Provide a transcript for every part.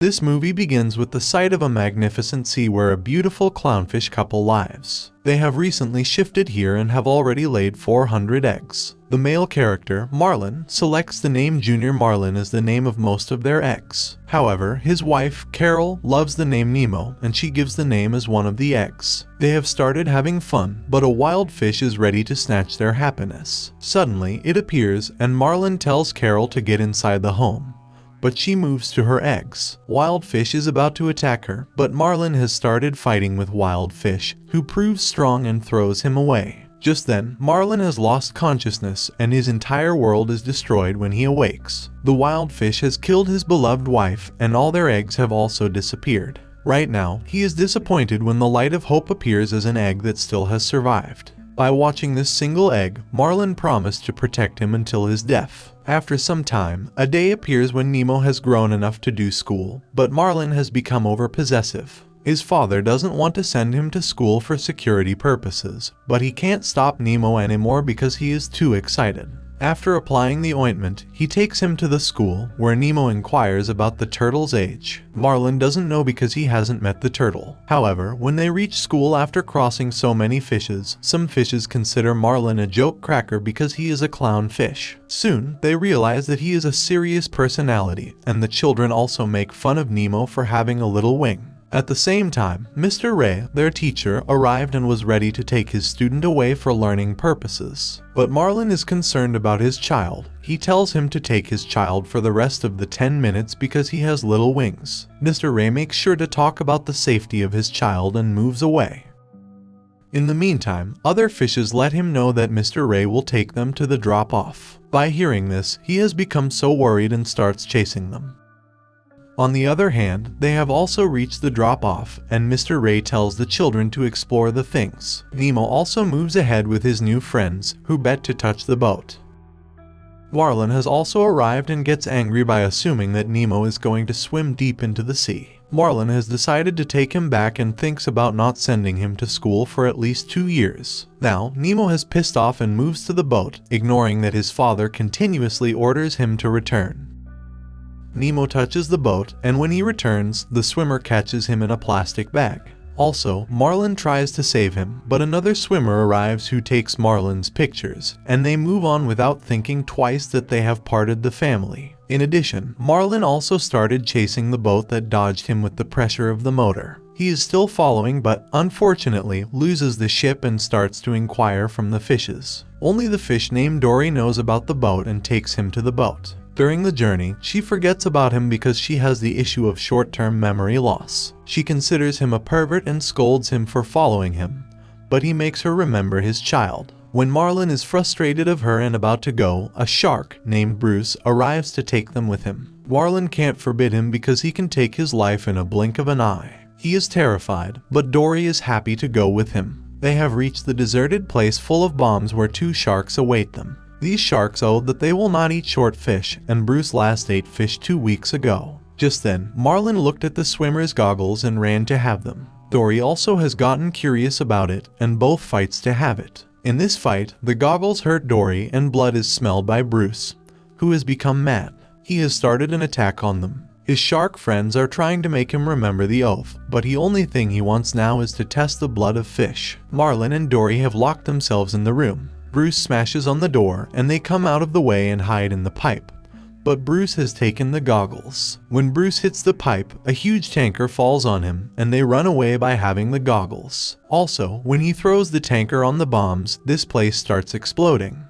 This movie begins with the sight of a magnificent sea where a beautiful clownfish couple lives. They have recently shifted here and have already laid 400 eggs. The male character, Marlin, selects the name Junior Marlin as the name of most of their eggs. However, his wife, Carol, loves the name Nemo, and she gives the name as one of the eggs. They have started having fun, but a wild fish is ready to snatch their happiness. Suddenly, it appears, and Marlin tells Carol to get inside the home. But she moves to her eggs. Wild Fish is about to attack her, but Marlin has started fighting with Wild Fish, who proves strong and throws him away. Just then, Marlin has lost consciousness and his entire world is destroyed when he awakes. The Wild Fish has killed his beloved wife and all their eggs have also disappeared. Right now, he is disappointed when the light of hope appears as an egg that still has survived. By watching this single egg, Marlin promised to protect him until his death. After some time, a day appears when Nemo has grown enough to do school, but Marlin has become overpossessive. His father doesn't want to send him to school for security purposes, but he can't stop Nemo anymore because he is too excited. After applying the ointment, he takes him to the school, where Nemo inquires about the turtle's age. Marlin doesn't know because he hasn't met the turtle. However, when they reach school after crossing so many fishes, some fishes consider Marlin a joke cracker because he is a clown fish. Soon, they realize that he is a serious personality, and the children also make fun of Nemo for having a little wing. At the same time, Mr. Ray, their teacher, arrived and was ready to take his student away for learning purposes. But Marlin is concerned about his child. He tells him to take his child for the rest of the 10 minutes because he has little wings. Mr. Ray makes sure to talk about the safety of his child and moves away. In the meantime, other fishes let him know that Mr. Ray will take them to the drop-off. By hearing this, he has become so worried and starts chasing them. On the other hand, they have also reached the drop-off, and Mr. Ray tells the children to explore the things. Nemo also moves ahead with his new friends, who bet to touch the boat. Marlin has also arrived and gets angry by assuming that Nemo is going to swim deep into the sea. Marlin has decided to take him back and thinks about not sending him to school for at least 2 years. Now, Nemo has pissed off and moves to the boat, ignoring that his father continuously orders him to return. Nemo touches the boat, and when he returns, the swimmer catches him in a plastic bag. Also, Marlin tries to save him, but another swimmer arrives who takes Marlin's pictures, and they move on without thinking twice that they have parted the family. In addition, Marlin also started chasing the boat that dodged him with the pressure of the motor. He is still following but, unfortunately, loses the ship and starts to inquire from the fishes. Only the fish named Dory knows about the boat and takes him to the boat. During the journey, she forgets about him because she has the issue of short-term memory loss. She considers him a pervert and scolds him for following him, but he makes her remember his child. When Marlin is frustrated of her and about to go, a shark named Bruce arrives to take them with him. Marlin can't forbid him because he can take his life in a blink of an eye. He is terrified, but Dory is happy to go with him. They have reached the deserted place full of bombs where 2 sharks await them. These sharks owe that they will not eat short fish, and Bruce last ate fish 2 weeks ago. Just then, Marlin looked at the swimmer's goggles and ran to have them. Dory also has gotten curious about it, and both fights to have it. In this fight, the goggles hurt Dory and blood is smelled by Bruce, who has become mad. He has started an attack on them. His shark friends are trying to make him remember the oath, but the only thing he wants now is to test the blood of fish. Marlin and Dory have locked themselves in the room. Bruce smashes on the door, and they come out of the way and hide in the pipe. But Bruce has taken the goggles. When Bruce hits the pipe, a huge tanker falls on him, and they run away by having the goggles. Also, when he throws the tanker on the bombs, this place starts exploding.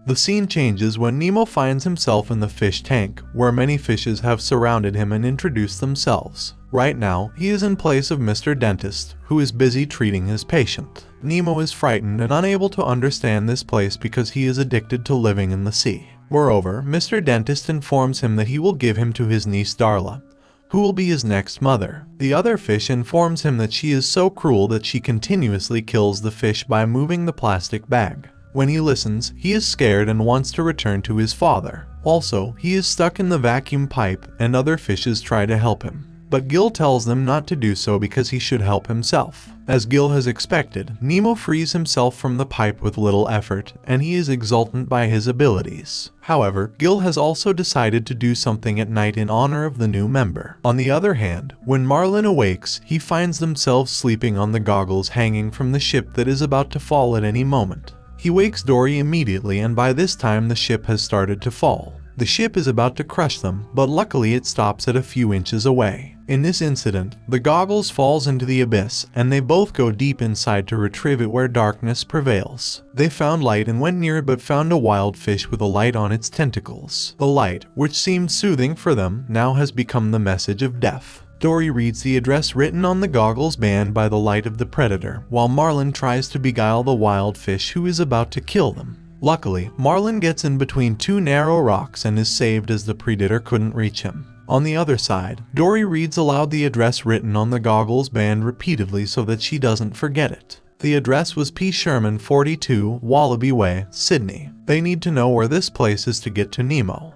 The scene changes when Nemo finds himself in the fish tank, where many fishes have surrounded him and introduced themselves. Right now, he is in place of Mr. Dentist, who is busy treating his patient. Nemo is frightened and unable to understand this place because he is addicted to living in the sea. Moreover, Mr. Dentist informs him that he will give him to his niece Darla, who will be his next mother. The other fish informs him that she is so cruel that she continuously kills the fish by moving the plastic bag. When he listens, he is scared and wants to return to his father. Also, he is stuck in the vacuum pipe and other fishes try to help him. but Gil tells them not to do so because he should help himself. As Gil has expected, Nemo frees himself from the pipe with little effort, and he is exultant by his abilities. However, Gil has also decided to do something at night in honor of the new member. On the other hand, when Marlin awakes, he finds themselves sleeping on the goggles hanging from the ship that is about to fall at any moment. He wakes Dory immediately, and by this time the ship has started to fall. The ship is about to crush them, but luckily it stops at a few inches away. In this incident, the goggles falls into the abyss, and they both go deep inside to retrieve it where darkness prevails. They found light and went near it, but found a wild fish with a light on its tentacles. The light, which seemed soothing for them, now has become the message of death. Dory reads the address written on the goggles banned by the light of the predator, while Marlin tries to beguile the wild fish who is about to kill them. Luckily, Marlin gets in between two narrow rocks and is saved as the predator couldn't reach him. On the other side, Dory reads aloud the address written on the goggles band repeatedly so that she doesn't forget it. The address was P. Sherman 42, Wallaby Way, Sydney. They need to know where this place is to get to Nemo.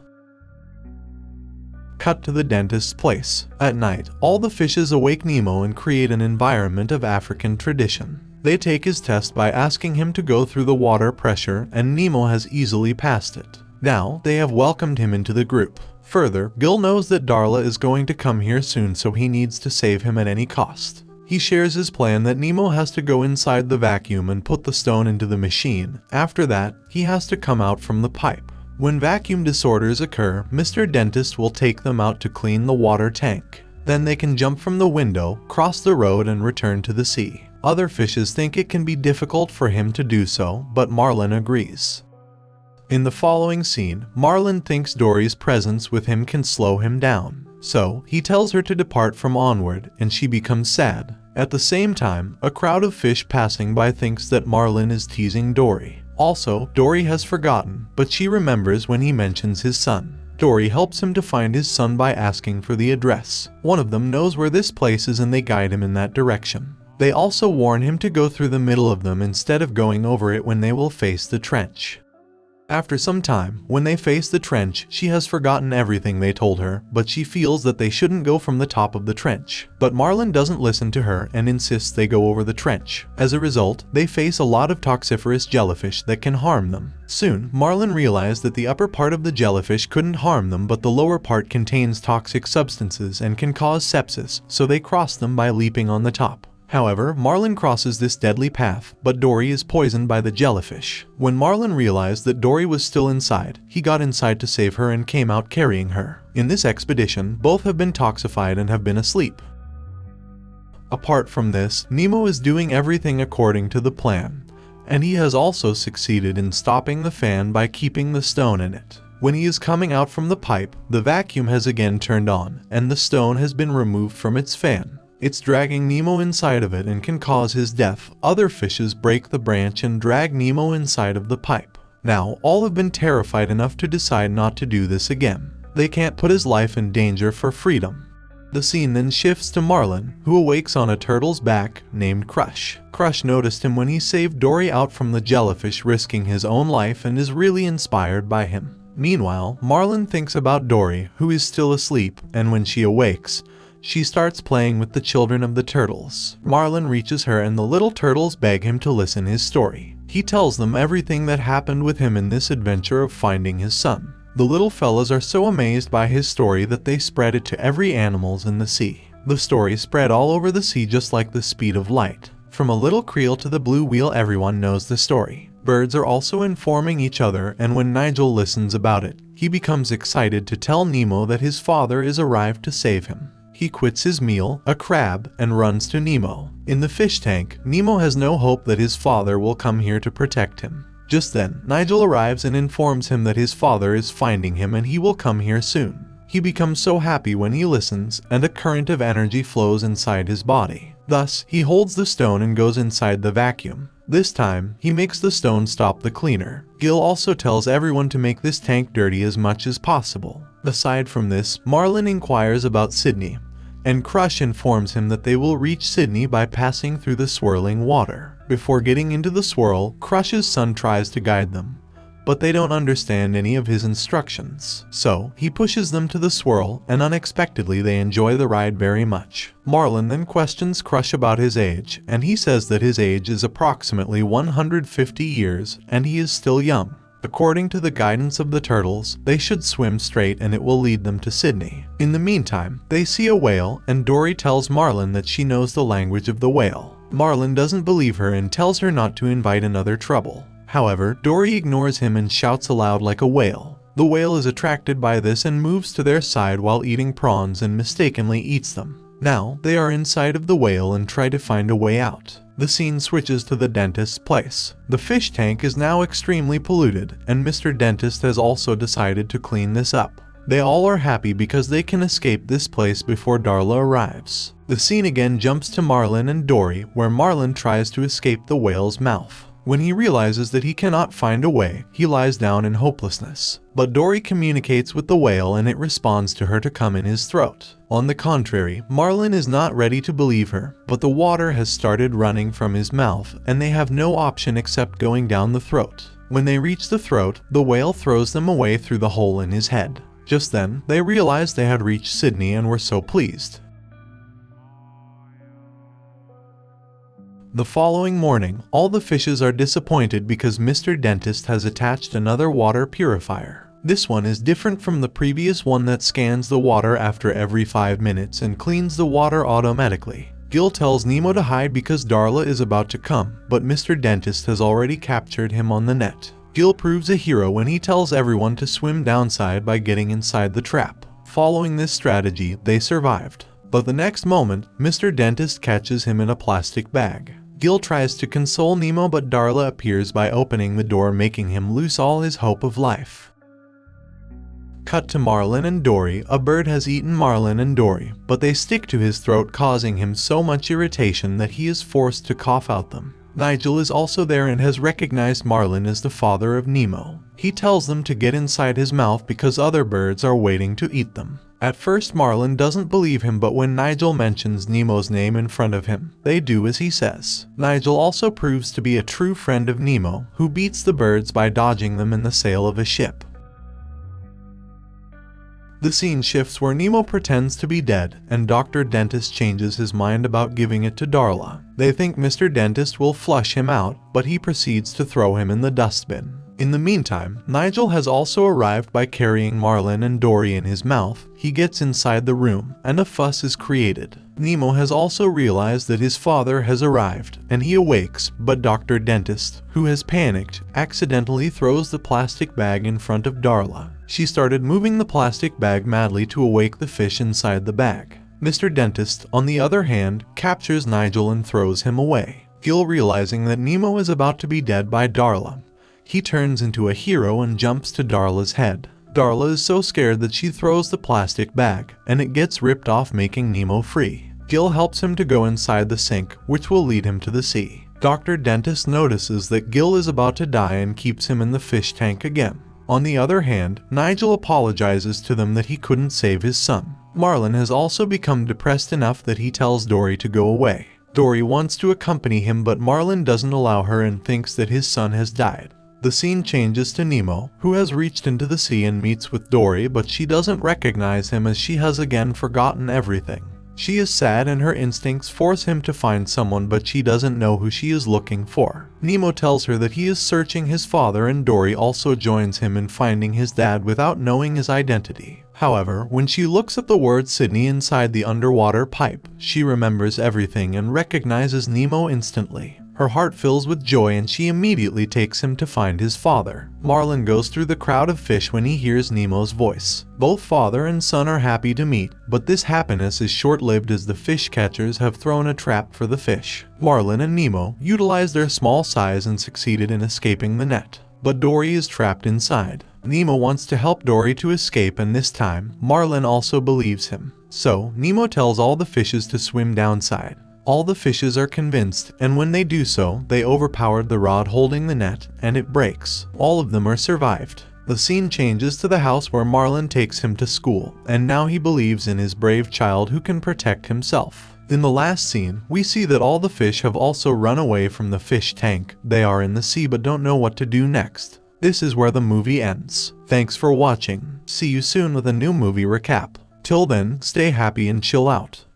Cut to the dentist's place. At night, all the fishes awake Nemo and create an environment of African tradition. They take his test by asking him to go through the water pressure, and Nemo has easily passed it. Now, they have welcomed him into the group. Further, Gil knows that Darla is going to come here soon, so he needs to save him at any cost. He shares his plan that Nemo has to go inside the vacuum and put the stone into the machine. After that, he has to come out from the pipe. When vacuum disorders occur, Mr. Dentist will take them out to clean the water tank. Then they can jump from the window, cross the road, and return to the sea. Other fishes think it can be difficult for him to do so, but Marlin agrees. In the following scene, Marlin thinks Dory's presence with him can slow him down. So, he tells her to depart from onward, and she becomes sad. At the same time, a crowd of fish passing by thinks that Marlin is teasing Dory. Also, Dory has forgotten, but she remembers when he mentions his son. Dory helps him to find his son by asking for the address. One of them knows where this place is and they guide him in that direction. They also warn him to go through the middle of them instead of going over it when they will face the trench. After some time, when they face the trench, she has forgotten everything they told her, but she feels that they shouldn't go from the top of the trench. But Marlin doesn't listen to her and insists they go over the trench. As a result, they face a lot of toxiferous jellyfish that can harm them. Soon, Marlin realized that the upper part of the jellyfish couldn't harm them, but the lower part contains toxic substances and can cause sepsis, so they cross them by leaping on the top. However, Marlin crosses this deadly path, but Dory is poisoned by the jellyfish. When Marlin realized that Dory was still inside, he got inside to save her and came out carrying her. In this expedition, both have been toxified and have been asleep. Apart from this, Nemo is doing everything according to the plan, and he has also succeeded in stopping the fan by keeping the stone in it. When he is coming out from the pipe, the vacuum has again turned on, and the stone has been removed from its fan. It's dragging Nemo inside of it and can cause his death. Other fishes break the branch and drag Nemo inside of the pipe. Now, all have been terrified enough to decide not to do this again. They can't put his life in danger for freedom. The scene then shifts to Marlin, who awakes on a turtle's back named Crush. Crush noticed him when he saved Dory out from the jellyfish, risking his own life, and is really inspired by him. Meanwhile, Marlin thinks about Dory, who is still asleep, and when she awakes, she starts playing with the children of the turtles. Marlin reaches her and the little turtles beg him to listen his story. He tells them everything that happened with him in this adventure of finding his son. The little fellas are so amazed by his story that they spread it to every animals in the sea. The story spread all over the sea just like the speed of light. From a little creel to the blue whale, everyone knows the story. Birds are also informing each other, and when Nigel listens about it, he becomes excited to tell Nemo that his father is arrived to save him. He quits his meal, a crab, and runs to Nemo. In the fish tank, Nemo has no hope that his father will come here to protect him. Just then, Nigel arrives and informs him that his father is finding him and he will come here soon. He becomes so happy when he listens, and a current of energy flows inside his body. Thus, he holds the stone and goes inside the vacuum. This time, he makes the stone stop the cleaner. Gil also tells everyone to make this tank dirty as much as possible. Aside from this, Marlin inquires about Sydney, and Crush informs him that they will reach Sydney by passing through the swirling water. Before getting into the swirl, Crush's son tries to guide them, but they don't understand any of his instructions. So he pushes them to the swirl, and unexpectedly they enjoy the ride very much. Marlin then questions Crush about his age, and he says that his age is approximately 150 years, and he is still young. According to the guidance of the turtles, they should swim straight and it will lead them to Sydney. In the meantime, they see a whale, and Dory tells Marlin that she knows the language of the whale. Marlin doesn't believe her and tells her not to invite another trouble. However, Dory ignores him and shouts aloud like a whale. The whale is attracted by this and moves to their side while eating prawns and mistakenly eats them. Now, they are inside of the whale and try to find a way out. The scene switches to the dentist's place. The fish tank is now extremely polluted, and Mr. Dentist has also decided to clean this up. They all are happy because they can escape this place before Darla arrives. The scene again jumps to Marlin and Dory, where Marlin tries to escape the whale's mouth. When he realizes that he cannot find a way, he lies down in hopelessness. But Dory communicates with the whale and it responds to her to come in his throat. On the contrary, Marlin is not ready to believe her, but the water has started running from his mouth and they have no option except going down the throat. When they reach the throat, the whale throws them away through the hole in his head. Just then, they realized they had reached Sydney and were so pleased. The following morning, all the fishes are disappointed because Mr. Dentist has attached another water purifier. This one is different from the previous one that scans the water after every 5 minutes and cleans the water automatically. Gil tells Nemo to hide because Darla is about to come, but Mr. Dentist has already captured him on the net. Gil proves a hero when he tells everyone to swim downside by getting inside the trap. Following this strategy, they survived. But the next moment, Mr. Dentist catches him in a plastic bag. Gil tries to console Nemo, but Darla appears by opening the door, making him lose all his hope of life. Cut to Marlin and Dory. A bird has eaten Marlin and Dory, but they stick to his throat, causing him so much irritation that he is forced to cough out them. Nigel is also there and has recognized Marlin as the father of Nemo. He tells them to get inside his mouth because other birds are waiting to eat them. At first, Marlin doesn't believe him, but when Nigel mentions Nemo's name in front of him, they do as he says. Nigel also proves to be a true friend of Nemo, who beats the birds by dodging them in the sail of a ship. The scene shifts where Nemo pretends to be dead, and Dr. Dentist changes his mind about giving it to Darla. They think Mr. Dentist will flush him out, but he proceeds to throw him in the dustbin. In the meantime, Nigel has also arrived by carrying Marlin and Dory in his mouth. He gets inside the room, and a fuss is created. Nemo has also realized that his father has arrived, and he awakes, but Dr. Dentist, who has panicked, accidentally throws the plastic bag in front of Darla. She started moving the plastic bag madly to awake the fish inside the bag. Mr. Dentist, on the other hand, captures Nigel and throws him away. Gil, realizing that Nemo is about to be dead by Darla, he turns into a hero and jumps to Darla's head. Darla is so scared that she throws the plastic bag, and it gets ripped off, making Nemo free. Gil helps him to go inside the sink, which will lead him to the sea. Dr. Dentist notices that Gil is about to die and keeps him in the fish tank again. On the other hand, Nigel apologizes to them that he couldn't save his son. Marlin has also become depressed enough that he tells Dory to go away. Dory wants to accompany him, but Marlin doesn't allow her and thinks that his son has died. The scene changes to Nemo, who has reached into the sea and meets with Dory, but she doesn't recognize him as she has again forgotten everything. She is sad and her instincts force him to find someone, but she doesn't know who she is looking for. Nemo tells her that he is searching his father, and Dory also joins him in finding his dad without knowing his identity. However, when she looks at the word Sydney inside the underwater pipe, she remembers everything and recognizes Nemo instantly. Her heart fills with joy and she immediately takes him to find his father. Marlin goes through the crowd of fish when he hears Nemo's voice. Both father and son are happy to meet, but this happiness is short-lived as the fish catchers have thrown a trap for the fish. Marlin and Nemo utilize their small size and succeeded in escaping the net, but Dory is trapped inside. Nemo wants to help Dory to escape, and this time, Marlin also believes him. So, Nemo tells all the fishes to swim downside. All the fishes are convinced, and when they do so, they overpowered the rod holding the net, and it breaks. All of them are survived. The scene changes to the house where Marlin takes him to school, and now he believes in his brave child who can protect himself. In the last scene, we see that all the fish have also run away from the fish tank. They are in the sea but don't know what to do next. This is where the movie ends. Thanks for watching. See you soon with a new movie recap. Till then, stay happy and chill out.